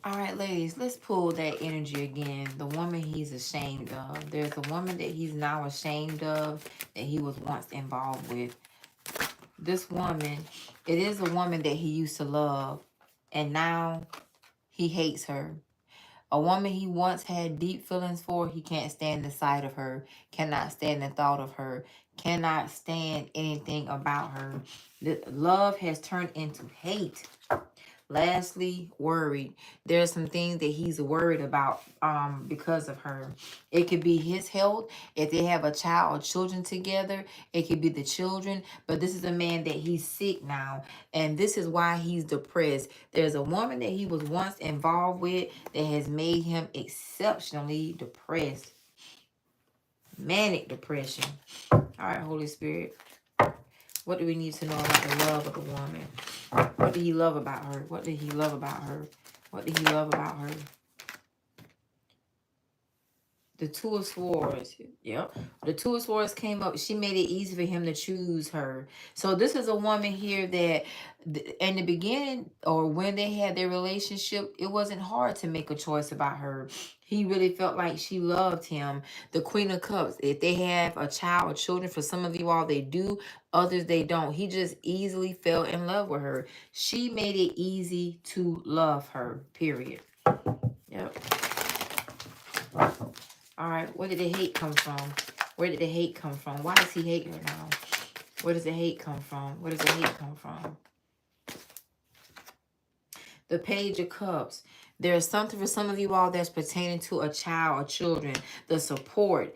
All right, ladies, let's pull that energy again. The woman he's ashamed of. There's a woman that he's now ashamed of that he was once involved with. This woman, it is a woman that he used to love, and now he hates her. A woman he once had deep feelings for, he can't stand the sight of her, cannot stand the thought of her, cannot stand anything about her. The love has turned into hate. Lastly, worried. There's some things that he's worried about because of her. It could be his health. If they have a child or children together, it could be the children. But this is a man that he's sick now. And this is why he's depressed. There's a woman that he was once involved with that has made him exceptionally depressed. Manic depression. All right, Holy Spirit. What do we need to know about the love of the woman? What did he love about her? What did he love about her? What did he love about her? The Two of Swords. Yep. The Two of Swords came up. She made it easy for him to choose her. So this is a woman here that in the beginning or when they had their relationship, it wasn't hard to make a choice about her. He really felt like she loved him. The Queen of Cups, if they have a child or children, for some of you all, they do. Others, they don't. He just easily fell in love with her. She made it easy to love her, period. Yep. All right, where did the hate come from? Where did the hate come from? Why does he hate her now? Where does the hate come from? Where does the hate come from? The Page of Cups. There's something for some of you all that's pertaining to a child or children. The support.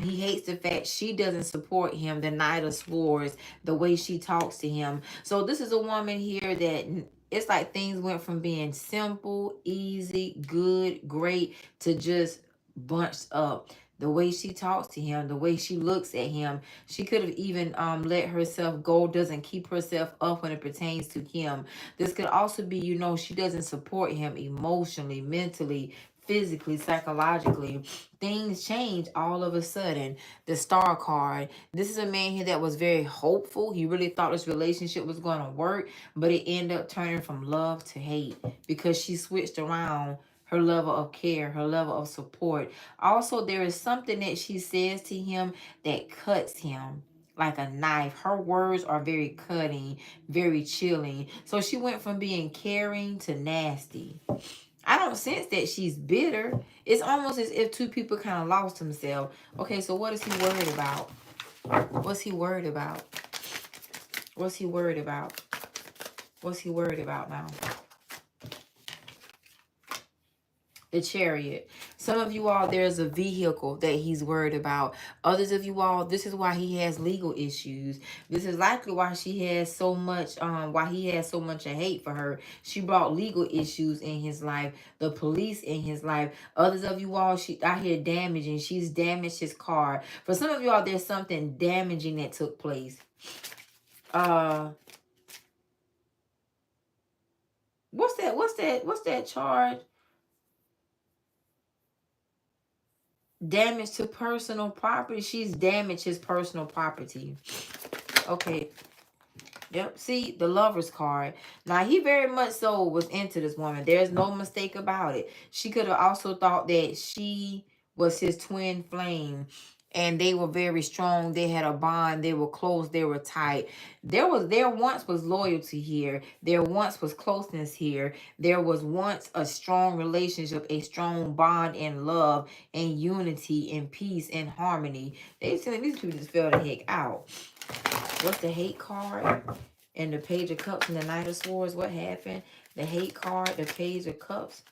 He hates the fact she doesn't support him. The Knight of Swords. The way she talks to him. So this is a woman here that it's like things went from being simple, easy, good, great to just bunched up. The way she talks to him, the way she looks at him, she could have even let herself go, doesn't keep herself up when it pertains to him. This could also be, you know, she doesn't support him emotionally, mentally, physically, psychologically. Things change all of a sudden. The Star card. This is a man here that was very hopeful. He really thought this relationship was going to work, but it ended up turning from love to hate because she switched around her level of care, her level of support. Also, there is something that she says to him that cuts him like a knife. Her words are very cutting, very chilling. So she went from being caring to nasty. I don't sense that she's bitter. It's almost as if two people kind of lost themselves. Okay, so what is he worried about? What's he worried about? What's he worried about? What's he worried about now? The Chariot. Some of you all, there's a vehicle that he's worried about. Others of you all, this is why he has legal issues. This is likely why she has so much, why he has so much of hate for her. She brought legal issues in his life, the police in his life. Others of you all, she out here damaging. She's damaged his car. For some of you all, there's something damaging that took place. What's that charge? Damage to personal property. She's damaged his personal property. Okay. Yep. See, the Lover's card. Now, he very much so was into this woman. There's no mistake about it. She could have also thought that she was his twin flame. And they were very strong. They had a bond. They were close. They were tight. There once was loyalty here. There once was closeness here. There was once a strong relationship, a strong bond in love and unity and peace and harmony. They said these people just fell the heck out. What's the hate card? And the Page of Cups and the Knight of Swords. What happened? The hate card, the Page of Cups,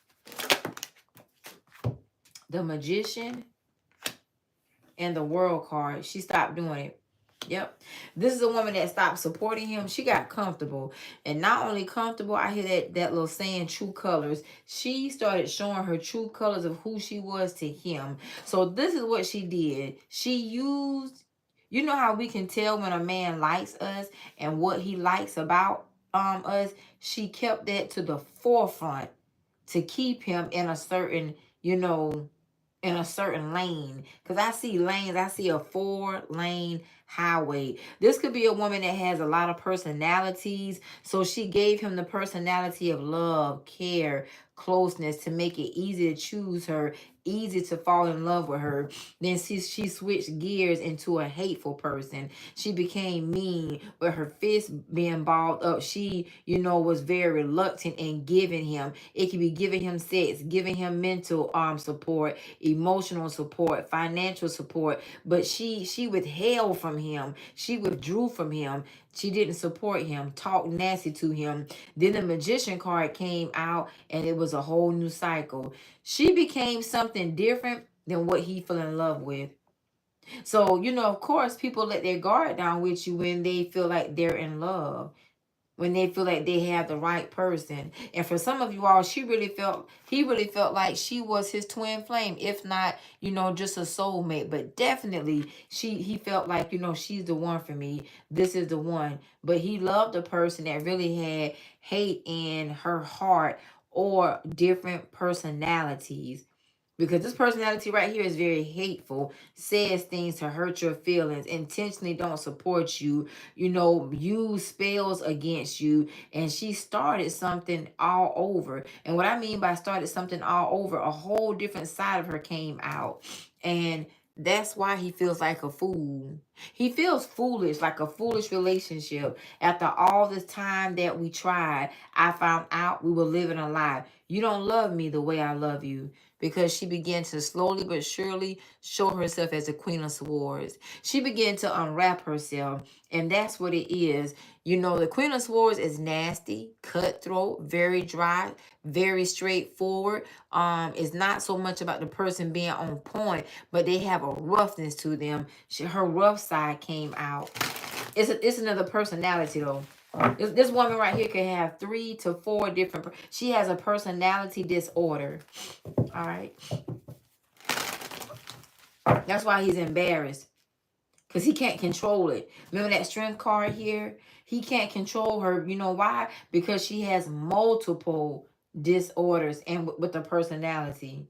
the Magician, and the World card. She stopped doing it. Yep. This is a woman that stopped supporting him. She got comfortable. And not only comfortable, I hear that little saying, true colors. She started showing her true colors of who she was to him. So this is what she did. She used, you know how we can tell when a man likes us and what he likes about us? She kept that to the forefront to keep him in a certain, you know, in a certain lane. Because I see lanes. I see a 4-lane highway. This could be a woman that has a lot of personalities. So she gave him the personality of love, care, closeness to make it easy to choose her, easy to fall in love with her. Then she switched gears into a hateful person. She became mean with her fist being balled up. She, was very reluctant in giving him. It could be giving him sex, giving him mental support, emotional support, financial support. But she withheld from him. She withdrew from him. She didn't support him, talked nasty to him. Then the magician card came out and it was a whole new cycle. She became something different than what he fell in love with. So, of course, people let their guard down with you when they feel like they're in love, when they feel like they have the right person. And for some of you all, he really felt like she was his twin flame, if not, just a soulmate. But definitely he felt like, she's the one for me. This is the one. But he loved a person that really had hate in her heart or different personalities. Because this personality right here is very hateful, says things to hurt your feelings, intentionally don't support you, use spells against you. And she started something all over. And what I mean by started something all over, a whole different side of her came out. And that's why he feels like a fool. He feels foolish, like a foolish relationship. After all this time that we tried, I found out we were living a lie. You don't love me the way I love you. Because she began to slowly but surely show herself as a queen of swords. She began to unwrap herself, and that's what it is. The queen of swords is nasty, cutthroat, very dry, very straightforward. It's not so much about the person being on point, but they have a roughness to them. Her rough side came out. It's another personality though. This woman right here can have 3 to 4 different. She has a personality disorder. All right. That's why he's embarrassed. Because he can't control it. Remember that strength card here? He can't control her. You know why? Because she has multiple disorders and with the personality.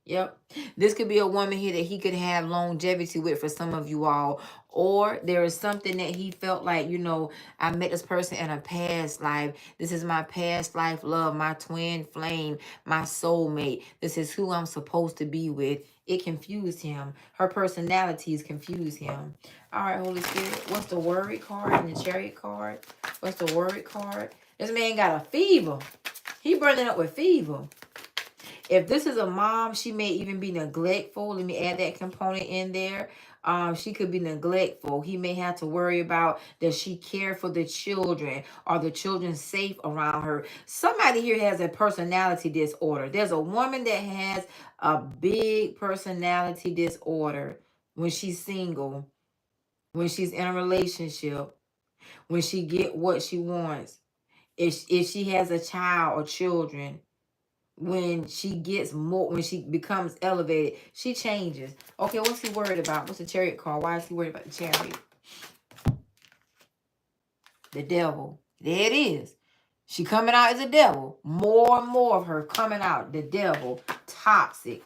Yep. This could be a woman here that he could have longevity with for some of you all. Or there is something that he felt like, I met this person in a past life. This is my past life love, my twin flame, my soulmate. This is who I'm supposed to be with. It confused him. Her personalities confused him. All right, Holy Spirit. What's the worry card and the chariot card? What's the worry card? This man got a fever. He burning up with fever. If this is a mom, she may even be neglectful. Let me add that component in there. She could be neglectful. He may have to worry about does she care for the children? Are the children safe around her? Somebody here has a personality disorder. There's a woman that has a big personality disorder when she's single, when she's in a relationship, when she get what she wants. If she has a child or children, when she gets more, when she becomes elevated, she changes. Okay, what's he worried about? What's the chariot card? Why is he worried about the chariot? The devil. There it is. She coming out as a devil. More and more of her coming out. The devil. Toxic.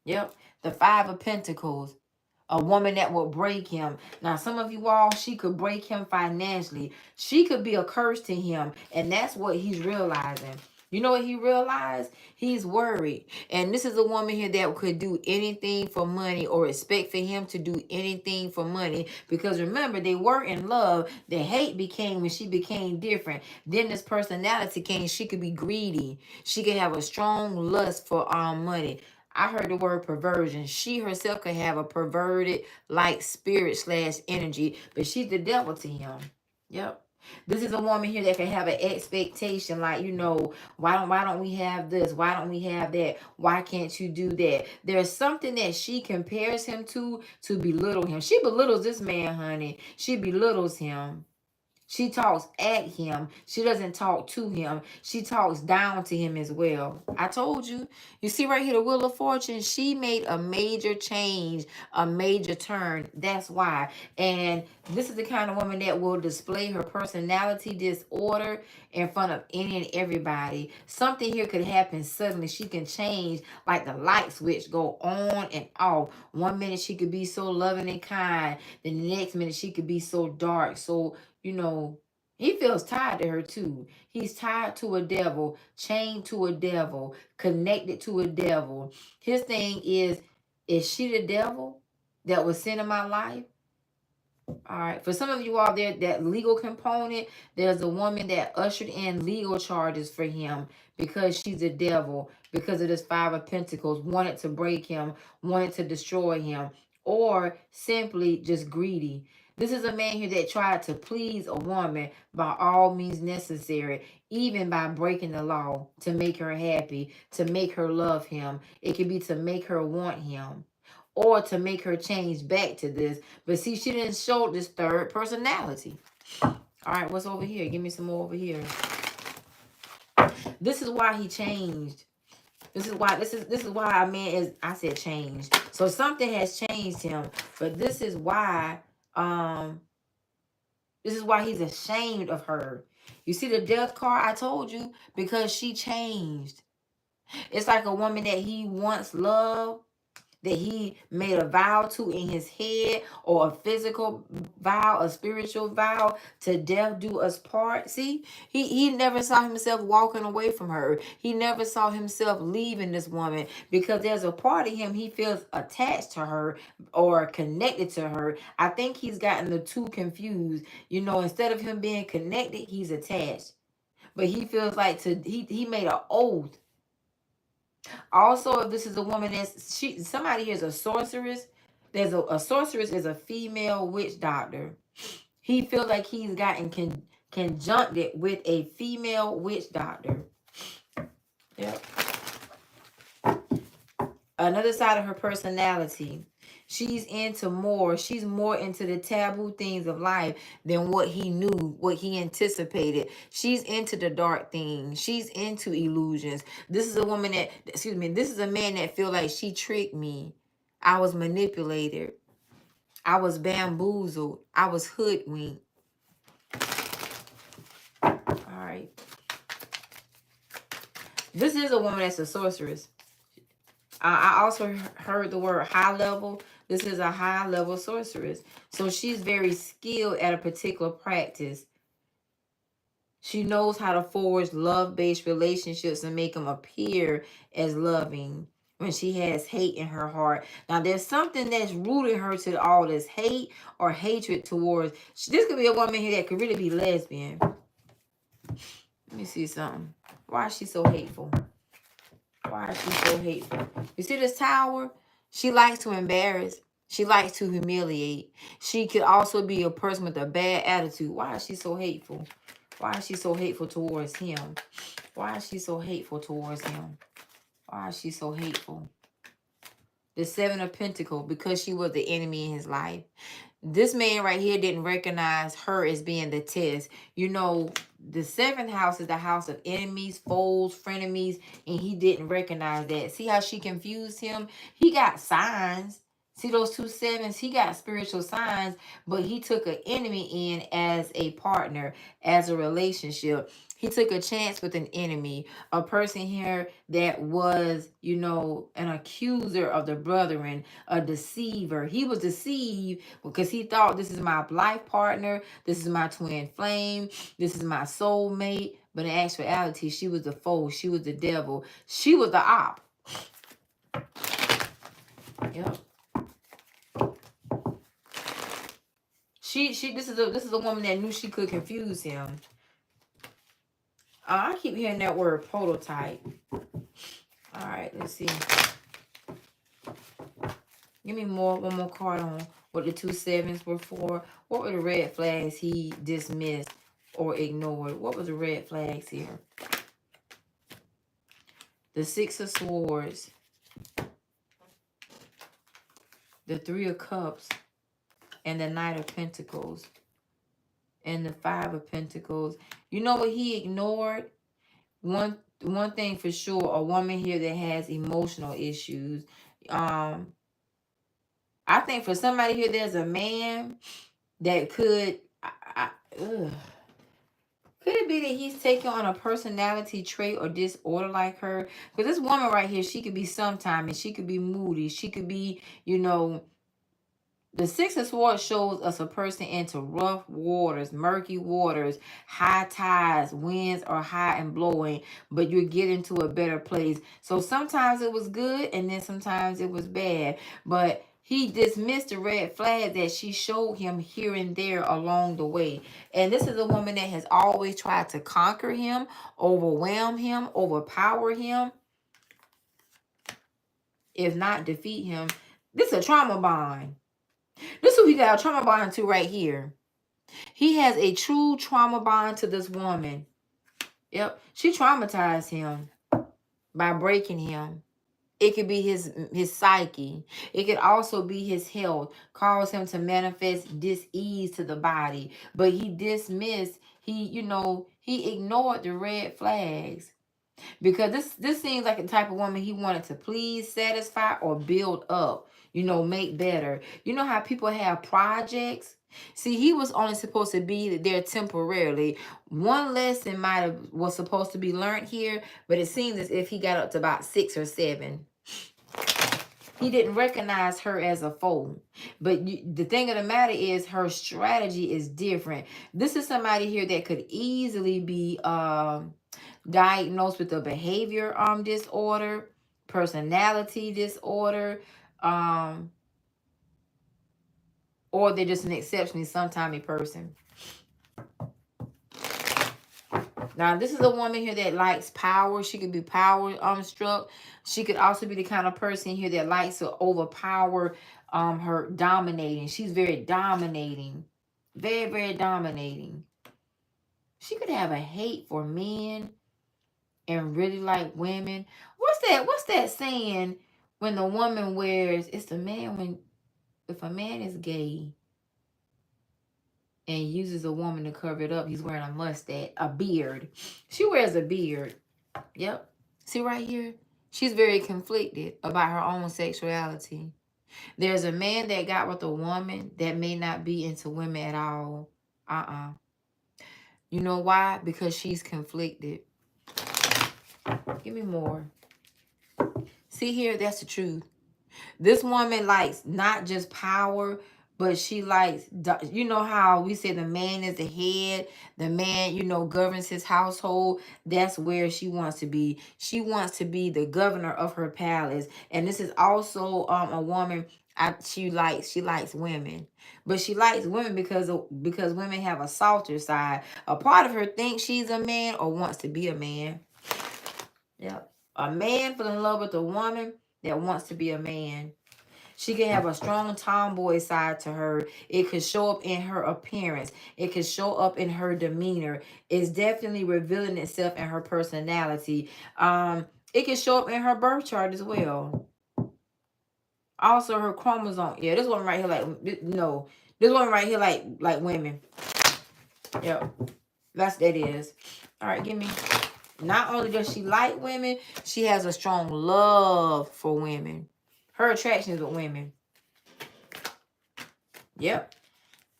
Yep. The 5 of Pentacles. A woman that will break him. Now, some of you all, she could break him financially. She could be a curse to him. And that's what he's realizing. You know what he realized? He's worried. And this is a woman here that could do anything for money or expect for him to do anything for money. Because remember, they were in love. The hate became when she became different. Then this personality came. She could be greedy. She could have a strong lust for money. I heard the word perversion. She herself could have a perverted like spirit / energy, but she's the devil to him. Yep. This is a woman here that can have an expectation like, why don't we have this? Why don't we have that? Why can't you do that? There's something that she compares him to belittle him. She belittles this man, honey. She belittles him. She talks at him. She doesn't talk to him. She talks down to him as well. I told you. You see right here, the Wheel of Fortune. She made a major change, a major turn. That's why. And this is the kind of woman that will display her personality disorder in front of any and everybody. Something here could happen suddenly. She can change like the light switch, go on and off. One minute she could be so loving and kind. The next minute she could be so dark, so He feels tied to her too. He's tied to a devil, chained to a devil, connected to a devil. His thing is she the devil that was sent in my life? All right. For some of you all there, that legal component, there's a woman that ushered in legal charges for him because she's a devil, because of this Five of Pentacles, wanted to break him, wanted to destroy him, or simply just greedy. This is a man here that tried to please a woman by all means necessary, even by breaking the law to make her happy, to make her love him. It could be to make her want him, or to make her change back to this. But see, she didn't show this third personality. All right, what's over here? Give me some more over here. This is why he changed. This is why a man is, I said changed. So something has changed him. But this is why he's ashamed of her. You see the death card? I told you, because she changed. It's like a woman that he once loved, that he made a vow to in his head, or a physical vow, a spiritual vow, to death do us part. See, he never saw himself walking away from her. He never saw himself leaving this woman, because there's a part of him he feels attached to her or connected to her. I think he's gotten the two confused. You know, instead of him being connected, he's attached. But he feels like he made an oath. Also, if this is a woman somebody here is a sorceress. There's a sorceress is a female witch doctor. He feels like he's gotten conjuncted with a female witch doctor. Yep. Another side of her personality. She's more into the taboo things of life than what he knew, what he anticipated. She's into the dark things. She's into illusions. This is a woman that, this is a man that feel like she tricked me. I was manipulated. I was bamboozled. I was hoodwinked. All right. This is a woman that's a sorceress. I also heard the word high level. This is a high level sorceress. So she's very skilled at a particular practice. She knows how to forge love-based relationships and make them appear as loving when she has hate in her heart. Now, there's something that's rooting her to all this hate or hatred towards. This could be a woman here that could really be lesbian. Let me see something. Why is she so hateful? Why is she so hateful? You see this tower? She likes to embarrass. She likes to humiliate. She could also be a person with a bad attitude. Why is she so hateful? Why is she so hateful towards him? Why is she so hateful towards him? Why is she so hateful? The Seven of Pentacles, because she was the enemy in his life. This man right here didn't recognize her as being the test. You know, the seventh house is the house of enemies, foes, frenemies, and he didn't recognize that. See how she confused him? He got signs. See those two sevens? He got spiritual signs, but he took an enemy in as a partner, as a relationship. He took a chance with an enemy, a person here that was, you know, an accuser of the brethren, a deceiver. He was deceived because he thought, this is my life partner, this is my twin flame, this is my soulmate. But in actuality, she was the foe, she was the devil, she was the op. Yep. This is a woman that knew she could confuse him. I keep hearing that word prototype. All right, let's see. Give me one more card on what the two sevens were for. What were the red flags he dismissed or ignored? What were the red flags here? The Six of Swords. The Three of Cups. And the Knight of Pentacles. And the Five of Pentacles. You know what he ignored? One thing for sure, a woman here that has emotional issues. I think for somebody here, there's a man that could... Could it be that he's taking on a personality trait or disorder like her? Because this woman right here, she could be sometime, and she could be moody. She could be, you know, The Six of Swords shows us a person into rough waters, murky waters, high tides, winds are high and blowing, but you're getting to a better place. So sometimes it was good and then sometimes it was bad. But he dismissed the red flag that she showed him here and there along the way. And this is a woman that has always tried to conquer him, overwhelm him, overpower him, if not defeat him. This is a trauma bond. This is who we got a trauma bond to right here. He has a true trauma bond to this woman. Yep. She traumatized him by breaking him. It could be his psyche. It could also be his health. Cause him to manifest dis-ease to the body. But he dismissed, he ignored the red flags. Because this seems like the type of woman he wanted to please, satisfy, or build up. Make better. You know how people have projects? See, he was only supposed to be there temporarily. One lesson was supposed to be learned here, but it seems as if he got up to about 6 or 7. He didn't recognize her as a foe. But the thing of the matter is, her strategy is different. This is somebody here that could easily be diagnosed with a behavior disorder, personality disorder, or they're just an exceptionally sometimey person. Now, this is a woman here that likes power. She could be power struck. She could also be the kind of person here that likes to overpower her, dominating. She's very dominating. Very, very dominating. She could have a hate for men and really like women. What's that saying when the woman wears, it's the man if a man is gay and uses a woman to cover it up, he's wearing a mustache, a beard. She wears a beard. Yep. See right here? She's very conflicted about her own sexuality. There's a man that got with a woman that may not be into women at all. You know why? Because she's conflicted. Give me more. See here, that's the truth. This woman likes not just power, but she likes, you know how we say the man is the head, the man, governs his household. That's where she wants to be. She wants to be the governor of her palace. And this is also a woman, she likes women. But she likes women because women have a softer side. A part of her thinks she's a man or wants to be a man. Yep. A man fell in love with a woman that wants to be a man. She can have a strong tomboy side to her. It could show up in her appearance. It could show up in her demeanor. It's definitely revealing itself in her personality. It can show up in her birth chart as well. Also, her chromosome. Yeah, this one right here, this one right here, like women. Yep, that is. All right, give me. Not only does she like women, she has a strong love for women. Her attraction is with women. Yep.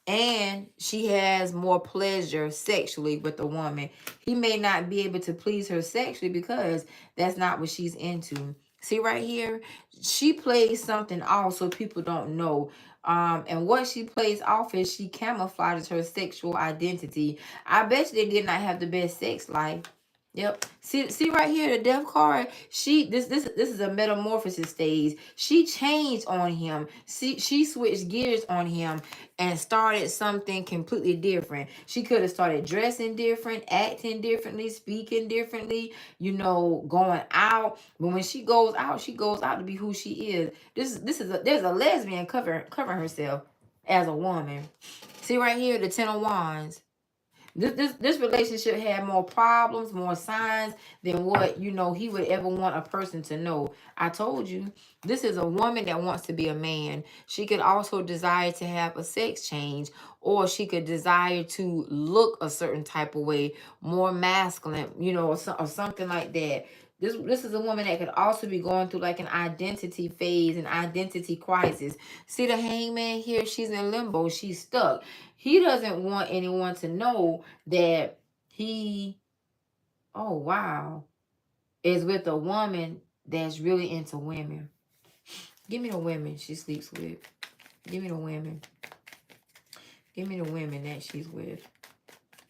And she has more pleasure sexually with the woman. He may not be able to please her sexually because that's not what she's into. See right here? She plays something off so people don't know. And what she plays off is she camouflages her sexual identity. I bet you they did not have the best sex life. Yep. See right here, the death card. This is a metamorphosis stage. She changed on him. She switched gears on him and started something completely different. She could have started dressing different, acting differently, speaking differently, going out. But when she goes out to be who she is. There's a lesbian covering herself as a woman. See right here, the 10 of Wands. This relationship had more problems, more signs than what, he would ever want a person to know. I told you, this is a woman that wants to be a man. She could also desire to have a sex change, or she could desire to look a certain type of way, more masculine, or something like that. This is a woman that could also be going through like an identity phase, an identity crisis. See the hangman here? She's in limbo. She's stuck. He doesn't want anyone to know that he, oh wow, is with a woman that's really into women. Give me the women she sleeps with. Give me the women. Give me the women that she's with.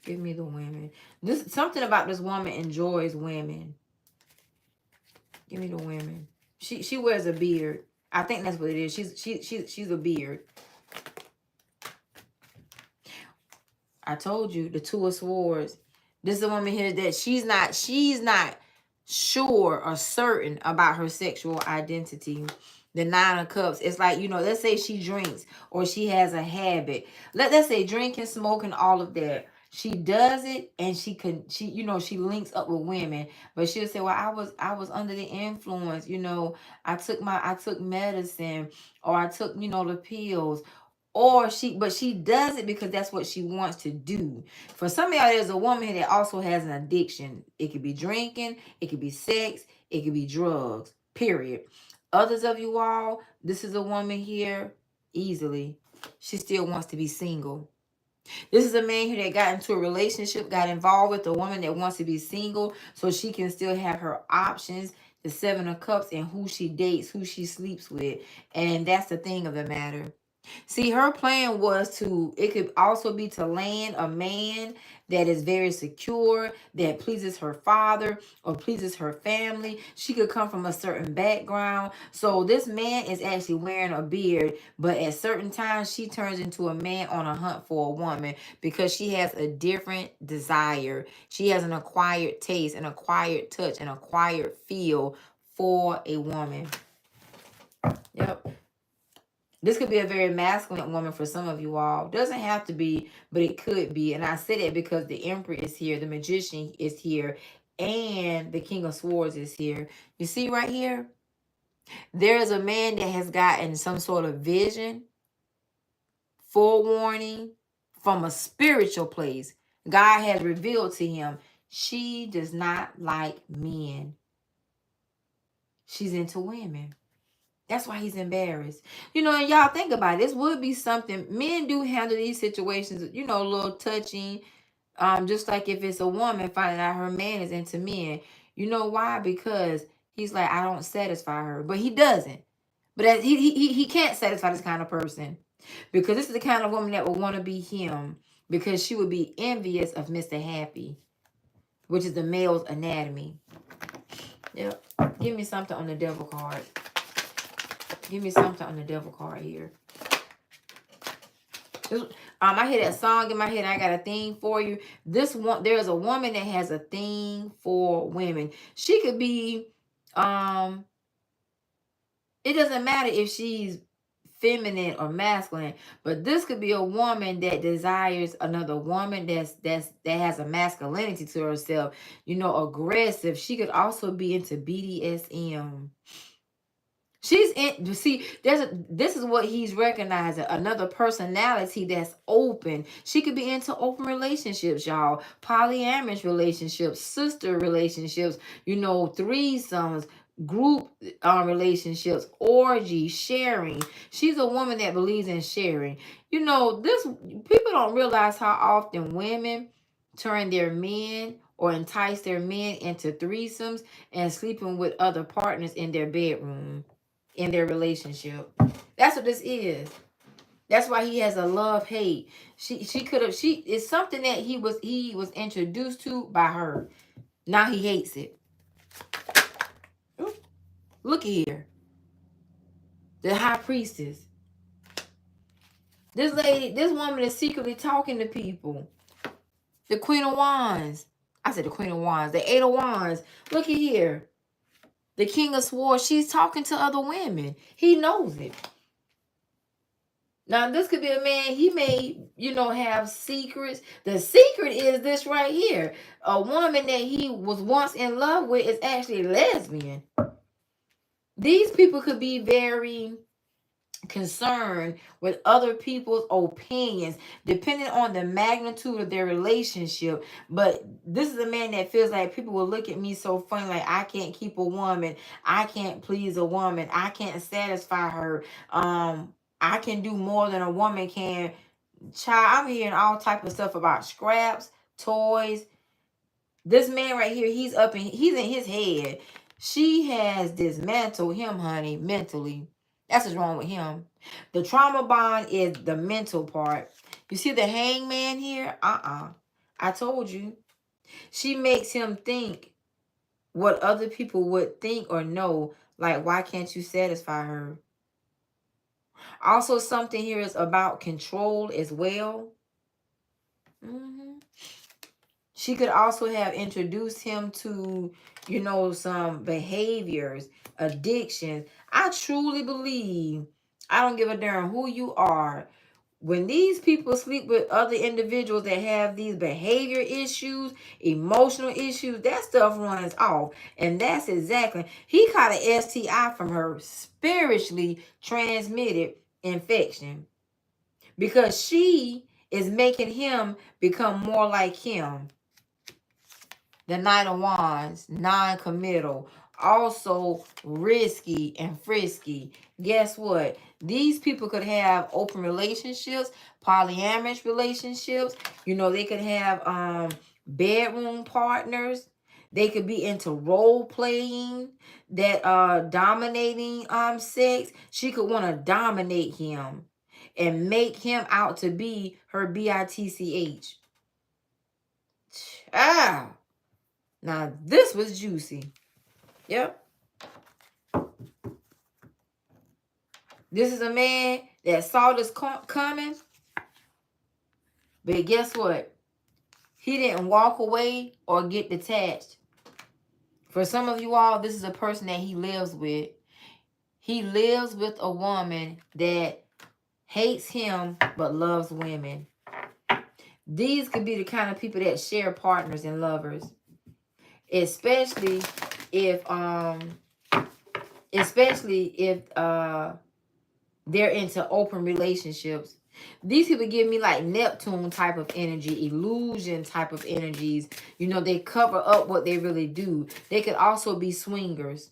Give me the women. This something about this woman enjoys women. Give me the women. She wears a beard. I think that's what it is. She's a beard. I told you the Two of Swords. This is a woman here that she's not sure or certain about her sexual identity. The Nine of Cups. It's like, you know, let's say she drinks or she has a habit. Let's say drinking, smoking, all of that. She does it and she links up with women, but she'll say, well, I was under the influence, you know, I took medicine, or I took, you know, the pills. But she does it because that's what she wants to do. For some of y'all, there's a woman that also has an addiction. It could be drinking, it could be sex, it could be drugs, period. Others of you all, this is a woman here, easily. She still wants to be single. This is a man here that got into a relationship, got involved with a woman that wants to be single so she can still have her options, the Seven of Cups, and who she dates, who she sleeps with. And that's the thing of the matter. See, her plan was it could also be to land a man that is very secure, that pleases her father or pleases her family. She could come from a certain background. So this man is actually wearing a beard, but at certain times she turns into a man on a hunt for a woman because she has a different desire. She has an acquired taste, an acquired touch, an acquired feel for a woman. Yep. This could be a very masculine woman for some of you all. Doesn't have to be, but it could be. And I say that because the Emperor is here, the Magician is here, and the King of Swords is here. You see right here? There is a man that has gotten some sort of vision, forewarning from a spiritual place. God has revealed to him, she does not like men. She's into women. That's why he's embarrassed. You know, and y'all think about it. This would be something. Men do handle these situations, you know, a little touching. Just like if it's a woman finding out her man is into men. You know why? Because he's like, I don't satisfy her. But he doesn't. But he can't satisfy this kind of person. Because this is the kind of woman that would want to be him. Because she would be envious of Mr. Happy, which is the male's anatomy. Yep. Give me something on the devil card. Give me something on the devil card here. I hear that song in my head. I got a thing for you. There's a woman that has a thing for women. She could be, it doesn't matter if she's feminine or masculine, but this could be a woman that desires another woman that has a masculinity to herself. You know, aggressive. She could also be into BDSM. She's in. See, this is what he's recognizing. Another personality that's open. She could be into open relationships, y'all. Polyamorous relationships, sister relationships. You know, threesomes, group relationships, orgy, sharing. She's a woman that believes in sharing. You know, people don't realize how often women turn their men or entice their men into threesomes and sleeping with other partners in their bedroom, in their relationship. That's what this is. That's why he has a love-hate. It's something that he was introduced to by her. Now he hates it. Ooh, look here. The high priestess. This woman is secretly talking to people. The Queen of Wands. I said the Queen of Wands. The Eight of Wands. Look at here. The King of Swords. She's talking to other women. He knows it. Now, this could be a man, he may, you know, have secrets. The secret is this right here. A woman that he was once in love with is actually lesbian. These people could be very concerned with other people's opinions depending on the magnitude of their relationship. But this is a man that feels like people will look at me so funny, like I can't keep a woman, I can't please a woman, I can't satisfy her, I can do more than a woman can. Child, I'm hearing all type of stuff about scraps, toys. This man right here, he's in his head. She has dismantled him, honey, mentally. That's what's wrong with him. The trauma bond is the mental part. You see the hangman here? I told you. She makes him think what other people would think or know. Like, why can't you satisfy her? Also, something here is about control as well. She could also have introduced him to, some behaviors, addictions. I truly believe, I don't give a damn who you are. When these people sleep with other individuals that have these behavior issues, emotional issues, that stuff runs off. And that's exactly, he caught an STI from her, spiritually transmitted infection. Because she is making him become more like him. The Knight of Wands, non-committal, also risky and frisky. Guess what? These people could have open relationships, polyamorous relationships. They could have bedroom partners. They could be into role playing, that dominating sex. She could want to dominate him and make him out to be her bitch. Ah. Now, this was juicy. Yep. This is a man that saw this coming. But guess what? He didn't walk away or get detached. For some of you all, this is a person that he lives with. He lives with a woman that hates him but loves women. These could be the kind of people that share partners and lovers. Especially if they're into open relationships. These people give me like Neptune type of energy, illusion type of energies. They cover up what they really do. They could also be swingers.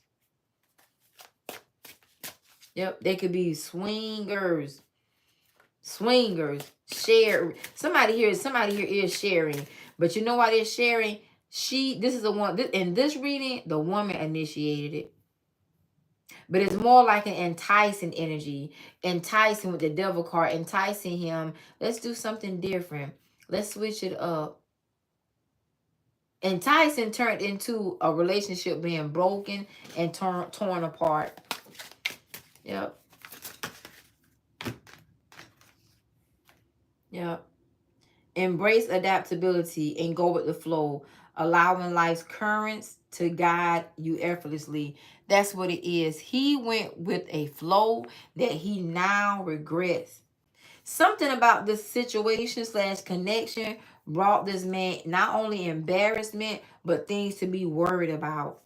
Yep, they could be swingers. Swingers. Share. Somebody here is sharing. But you know why they're sharing? This is the one, in this reading, the woman initiated it. But it's more like an enticing energy. Enticing with the devil card. Enticing him. Let's do something different. Let's switch it up. Enticing turned into a relationship being broken and torn apart. Yep. Yep. Embrace adaptability and go with the flow. Allowing life's currents to guide you effortlessly. That's what it is. He went with a flow that he now regrets. Something about this situation / connection brought this man not only embarrassment, but things to be worried about.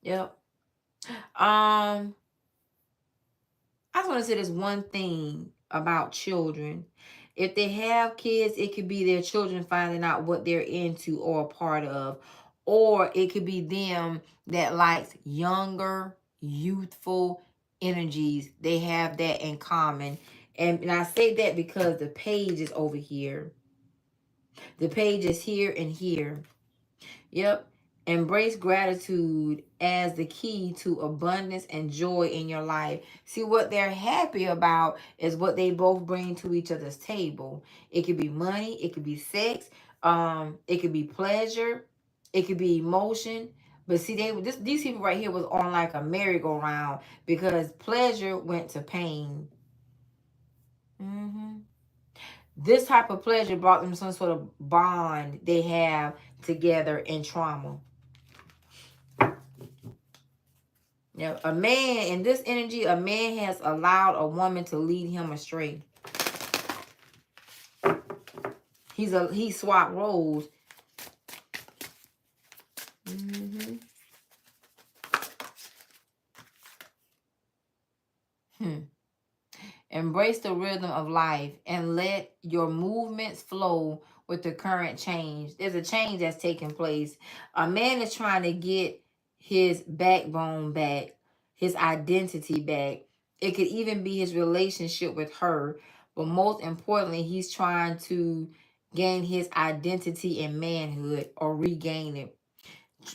Yep. I just want to say this one thing about children. If they have kids, it could be their children finding out what they're into or a part of. Or it could be them that likes younger, youthful energies. They have that in common. And I say that because the page is over here. The page is here and here. Yep. Embrace gratitude as the key to abundance and joy in your life. See, what they're happy about is what they both bring to each other's table. It could be money. It could be sex. It could be pleasure. It could be emotion. But see, these people right here was on like a merry-go-round because pleasure went to pain. This type of pleasure brought them some sort of bond they have together in trauma. Now, a man, in this energy, a man has allowed a woman to lead him astray. He swapped roles. Embrace the rhythm of life and let your movements flow with the current change. There's a change that's taking place. A man is trying to get his backbone back, his identity back. It could even be his relationship with her. But most importantly, he's trying to gain his identity and manhood or regain it.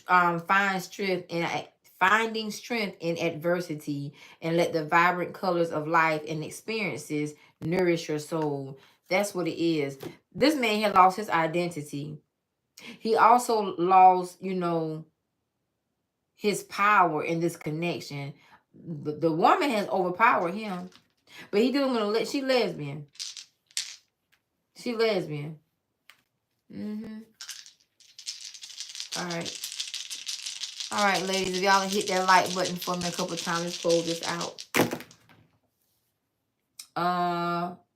Find strength in finding strength in adversity, and let the vibrant colors of life and experiences nourish your soul. That's what it is. This man had lost his identity. He also lost, his power in this connection. The woman has overpowered him, but he didn't want to let. She lesbian. She lesbian. Mm-hmm. All right. All right, ladies. If y'all hit that like button for me a couple times, let's close this out.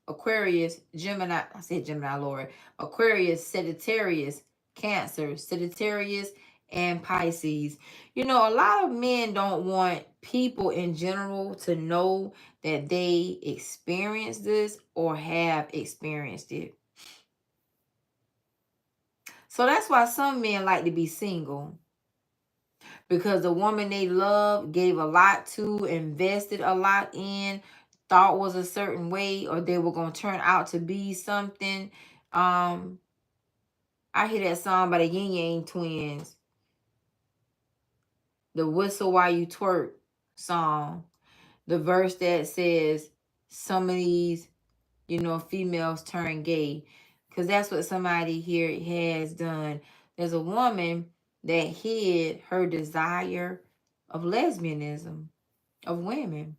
Aquarius, Gemini. I said Gemini, Lord. Aquarius, Sagittarius, Cancer, Sagittarius, and Pisces. A lot of men don't want people in general to know that they experienced this or have experienced it. So that's why some men like to be single. Because the woman they love gave a lot to, invested a lot in, thought was a certain way, or they were going to turn out to be something. I hear that song by the Yin Yang Twins, the Whistle While You Twerk song. The verse that says, some of these, females turn gay. Because that's what somebody here has done. There's a woman that hid her desire of lesbianism, of women.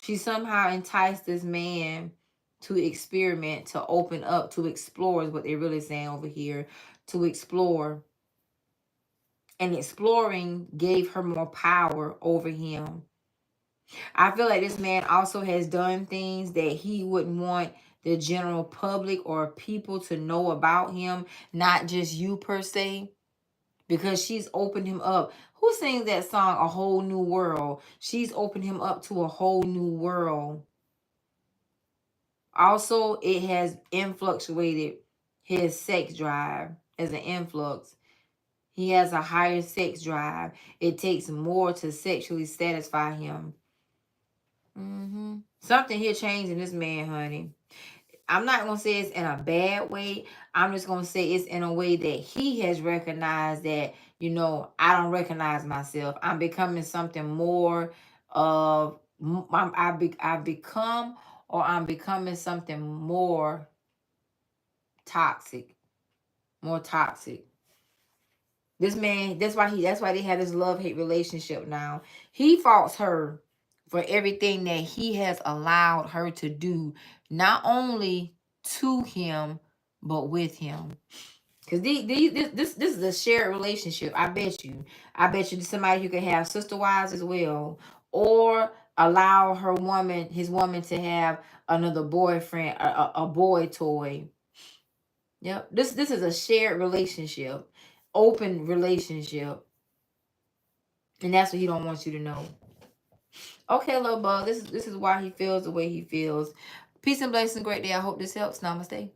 She somehow enticed this man to experiment, to open up, to explore is what they're really saying over here, to explore. And exploring gave her more power over him. I feel like this man also has done things that he wouldn't want the general public or people to know about him, not just you per se, because she's opened him up. Who sings that song, A Whole New World? She's opened him up to a whole new world. Also, it has influctuated his sex drive as an influx. He has a higher sex drive. It takes more to sexually satisfy him. Something here changed in this man, honey. I'm not going to say it's in a bad way. I'm just going to say it's in a way that he has recognized that, I don't recognize myself. I'm becoming something more of, I've become, or I'm becoming something more toxic. More toxic. This man, that's why they have this love-hate relationship now. He faults her for everything that he has allowed her to do, not only to him, but with him. Because this is a shared relationship. I bet you somebody who can have sister wives as well, or allow his woman to have another boyfriend, a boy toy. Yep. This is a shared relationship, open relationship. And that's what he don't want you to know. Okay, little bug. This is why he feels the way he feels. Peace and blessings. Great day. I hope this helps. Namaste.